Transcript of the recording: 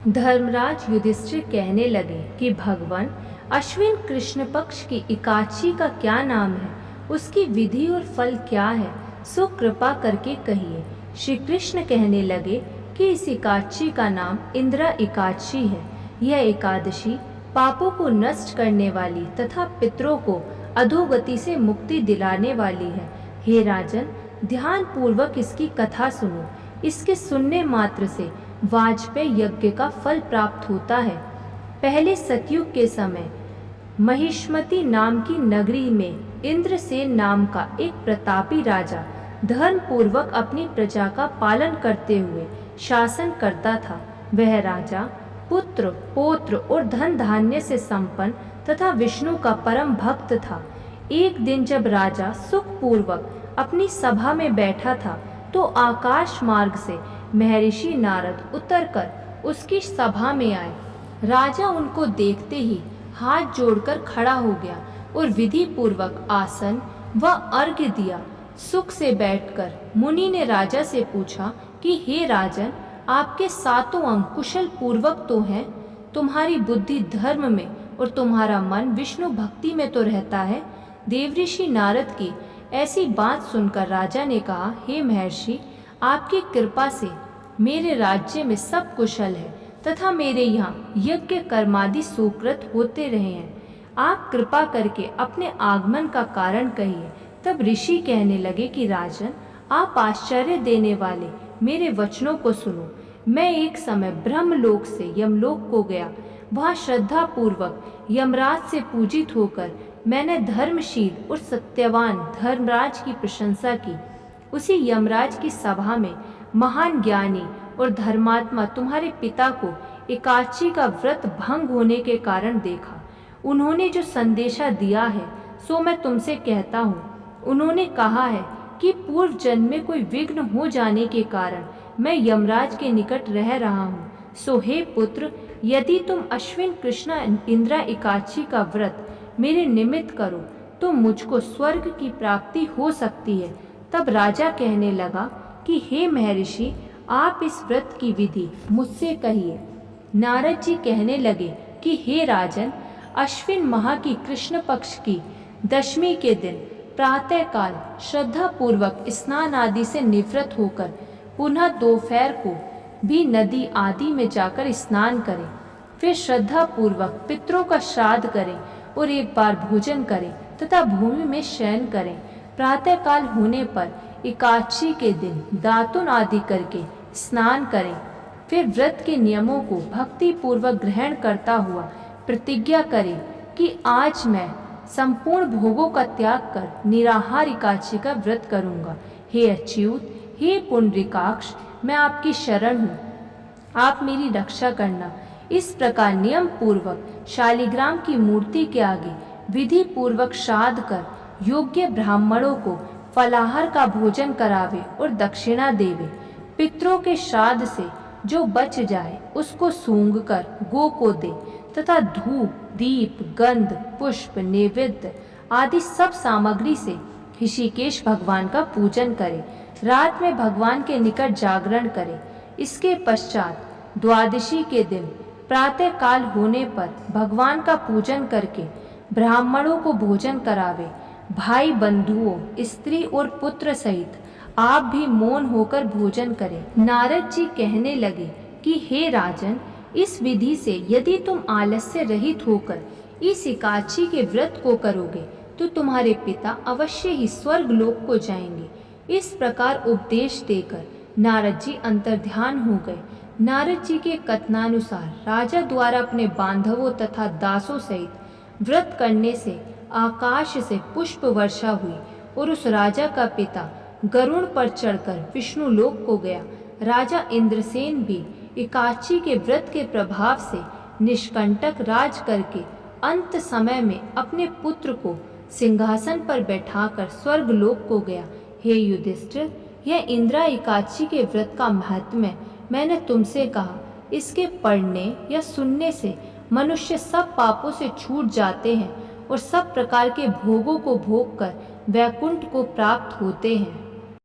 धर्मराज युधिष्ठिर कहने लगे कि भगवान, अश्विन कृष्ण पक्ष की एकादशी का क्या नाम है, उसकी विधि और फल क्या है, सो कृपा करके कहिए। श्री कृष्ण कहने लगे कि इस एकादशी का नाम इंद्रा एकादशी है। यह एकादशी पापों को नष्ट करने वाली तथा पितरों को अधोगति से मुक्ति दिलाने वाली है। हे राजन, ध्यान पूर्वक इसकी कथा सुनो। इसके सुनने मात्र से वाजपेयी यज्ञ का फल प्राप्त होता है। पहले सतयुग के समय महिष्मति नाम की नगरी में इंद्रसेन नाम का एक प्रतापी राजा धर्म पूर्वक अपनी प्रजा का पालन करते हुए शासन करता था। वह राजा पुत्र, पौत्र और धन धान्य से संपन्न तथा विष्णु का परम भक्त था। एक दिन जब राजा सुखपूर्वक अपनी सभा में बैठा था तो आकाश मार्ग से महर्षि नारद उतरकर उसकी सभा में आए। राजा उनको देखते ही हाथ जोड़कर खड़ा हो गया और विधि पूर्वक आसन व अर्घ्य दिया। सुख से बैठकर मुनि ने राजा से पूछा कि हे राजन, आपके सातों अंग कुशल पूर्वक तो हैं, तुम्हारी बुद्धि धर्म में और तुम्हारा मन विष्णु भक्ति में तो रहता है। देवऋषि नारद की ऐसी बात सुनकर राजा ने कहा, हे महर्षि, आपकी कृपा से मेरे राज्य में सब कुशल है तथा मेरे यहाँ यज्ञ कर्मादि सुकृत होते रहे हैं। आप कृपा करके अपने आगमन का कारण कहिए। तब ऋषि कहने लगे कि राजन, आप आश्चर्य देने वाले मेरे वचनों को सुनो। मैं एक समय ब्रह्मलोक से यमलोक को गया। वहाँ श्रद्धा पूर्वक यमराज से पूजित होकर मैंने धर्मशील और सत्यवान धर्मराज की प्रशंसा की। उसी यमराज की सभा में महान ज्ञानी और धर्मात्मा तुम्हारे पिता को एकादशी का व्रत भंग होने के कारण देखा। उन्होंने जो संदेशा दिया है सो मैं तुमसे कहता हूँ। उन्होंने कहा है कि पूर्व जन्म में कोई विघ्न हो जाने के कारण मैं यमराज के निकट रह रहा हूँ। सो हे पुत्र, यदि तुम अश्विन कृष्ण इंद्रा एकादशी का व्रत मेरे निमित्त करो तो मुझको स्वर्ग की प्राप्ति हो सकती है। तब राजा कहने लगा कि हे महर्षि, आप इस व्रत की विधि मुझसे कहिए। नारद जी कहने लगे कि हे राजन, अश्विन माह की कृष्ण पक्ष की दशमी के दिन प्रातः काल श्रद्धा पूर्वक स्नान आदि से निवृत्त होकर पुनः दोपहर को भी नदी आदि में जाकर स्नान करें। फिर श्रद्धा पूर्वक पितरों का श्राद्ध करें और एक बार भोजन करें तथा भूमि में शयन करें। प्रातः काल होने पर एकादशी के दिन दातुन आदि करके स्नान करें। फिर व्रत के नियमों को भक्ति पूर्वक ग्रहण करता हुआ प्रतिज्ञा करें कि आज मैं संपूर्ण भोगों का त्याग कर निराहार एकादशी का व्रत करूंगा। हे अच्युत, हे पुंडरीकाक्ष, मैं आपकी शरण हूँ, आप मेरी रक्षा करना। इस प्रकार नियम पूर्वक शालिग्राम की मूर्ति के आगे विधि पूर्वक श्राद्ध कर योग्य ब्राह्मणों को फलाहार का भोजन करावे और दक्षिणा देवे। पितरों के श्राद्ध से जो बच जाए उसको सूंघ कर गो को दे तथा धूप, दीप, गंध, पुष्प, नैवेद्य आदि सब सामग्री से ऋषिकेश भगवान का पूजन करे। रात में भगवान के निकट जागरण करे। इसके पश्चात द्वादशी के दिन प्रातः काल होने पर भगवान का पूजन करके ब्राह्मणों को भोजन करावे। भाई बंधुओं, स्त्री और पुत्र सहित आप भी मौन होकर भोजन करें। नारद जी कहने लगे कि हे राजन, इस विधि से यदि तुम आलस्य रहित होकर इस एकादशी के व्रत को करोगे तो तुम्हारे पिता अवश्य ही स्वर्ग लोक को जाएंगे। इस प्रकार उपदेश देकर नारद जी अंतर्ध्यान हो गए। नारद जी के कथनानुसार राजा द्वारा अपने बांधवों तथा दासों सहित व्रत करने से आकाश से पुष्प वर्षा हुई और उस राजा का पिता गरुड़ पर चढ़कर विष्णु लोक को गया। राजा इंद्रसेन भी एकादशी के व्रत के प्रभाव से निष्कंटक राज करके अंत समय में अपने पुत्र को सिंहासन पर बैठाकर स्वर्ग लोक को गया। हे युधिष्ठिर, यह इंद्रा एकादशी के व्रत का महात्म्य मैंने तुमसे कहा। इसके पढ़ने या सुनने से मनुष्य सब पापों से छूट जाते हैं और सब प्रकार के भोगों को भोग कर वैकुंठ को प्राप्त होते हैं।